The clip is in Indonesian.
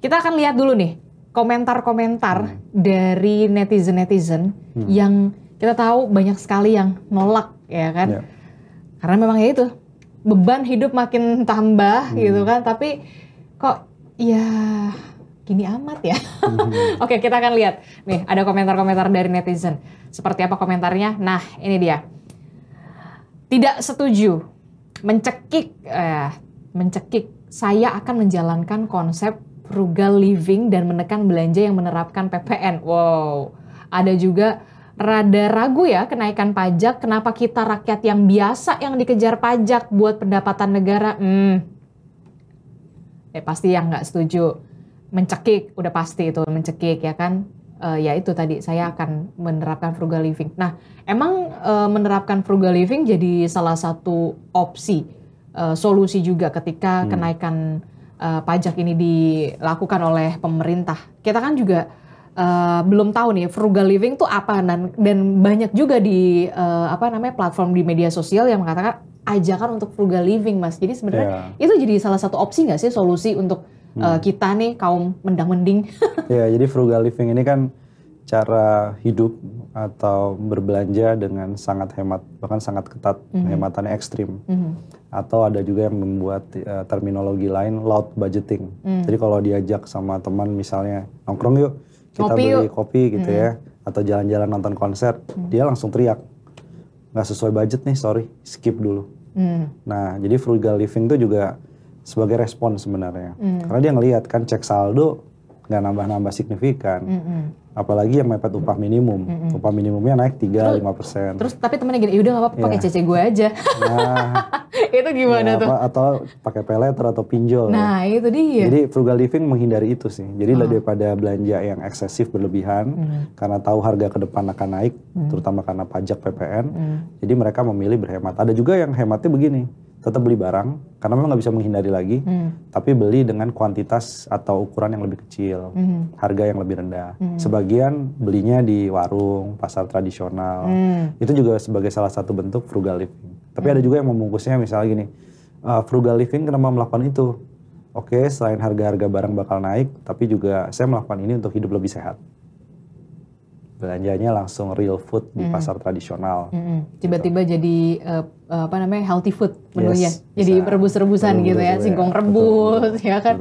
Kita akan lihat dulu nih komentar-komentar dari netizen-netizen yang kita tahu banyak sekali yang nolak ya kan. Ya. Karena memang ya itu beban hidup makin tambah gitu kan, tapi kok ya gini amat ya. Oke, kita akan lihat nih ada komentar-komentar dari netizen. Seperti apa komentarnya? Nah, ini dia. Tidak setuju, mencekik. Saya akan menjalankan konsep frugal living dan menekan belanja yang menerapkan PPN. Wow, ada juga rada ragu ya kenaikan pajak. Kenapa kita rakyat yang biasa yang dikejar pajak buat pendapatan negara? Pasti yang nggak setuju. Mencekik, udah pasti itu mencekik ya kan. Ya itu tadi saya akan menerapkan frugal living. Nah, emang menerapkan frugal living jadi salah satu opsi, solusi juga ketika kenaikan pajak ini dilakukan oleh pemerintah. Kita kan juga belum tahu nih frugal living itu apa, dan banyak juga di platform di media sosial yang mengatakan ajakan untuk frugal living, Mas. Jadi sebenarnya itu jadi salah satu opsi nggak sih, solusi untuk kita nih kaum mendang-mending? Ya, jadi frugal living ini kan cara hidup atau berbelanja dengan sangat hemat, bahkan sangat ketat, hematannya ekstrim. Atau ada juga yang membuat terminologi lain, loud budgeting. Jadi kalau diajak sama teman misalnya, nongkrong yuk, kita beli kopi gitu ya, atau jalan-jalan nonton konser, dia langsung teriak, nggak sesuai budget nih, sorry, skip dulu. Nah, jadi frugal living itu juga sebagai respon sebenarnya. Karena dia ngelihat kan cek saldo nggak nambah-nambah signifikan. Apalagi yang mepet upah minimum. Upah minimumnya naik 3-5%. Terus tapi temennya gini, yaudah nggak apa-apa pakai CC gue aja. Nah, itu gimana tuh? Atau pakai paylater atau pinjol. Nah, itu dia. Jadi frugal living menghindari itu sih. Jadi daripada belanja yang eksesif berlebihan, karena tahu harga ke depan akan naik, terutama karena pajak PPN. Jadi mereka memilih berhemat. Ada juga yang hematnya begini, tetap beli barang, karena memang nggak bisa menghindari lagi, tapi beli dengan kuantitas atau ukuran yang lebih kecil, harga yang lebih rendah. Sebagian belinya di warung, pasar tradisional. Itu juga sebagai salah satu bentuk frugal living. Tapi ada juga yang membungkusnya misalnya gini, frugal living kenapa melakukan itu? Oke, selain harga-harga barang bakal naik, tapi juga saya melakukan ini untuk hidup lebih sehat. Belanjanya langsung real food di pasar tradisional. Tiba-tiba jadi healthy food menunya. Jadi rebus-rebusan gitu ya, singkong rebus, ya kan.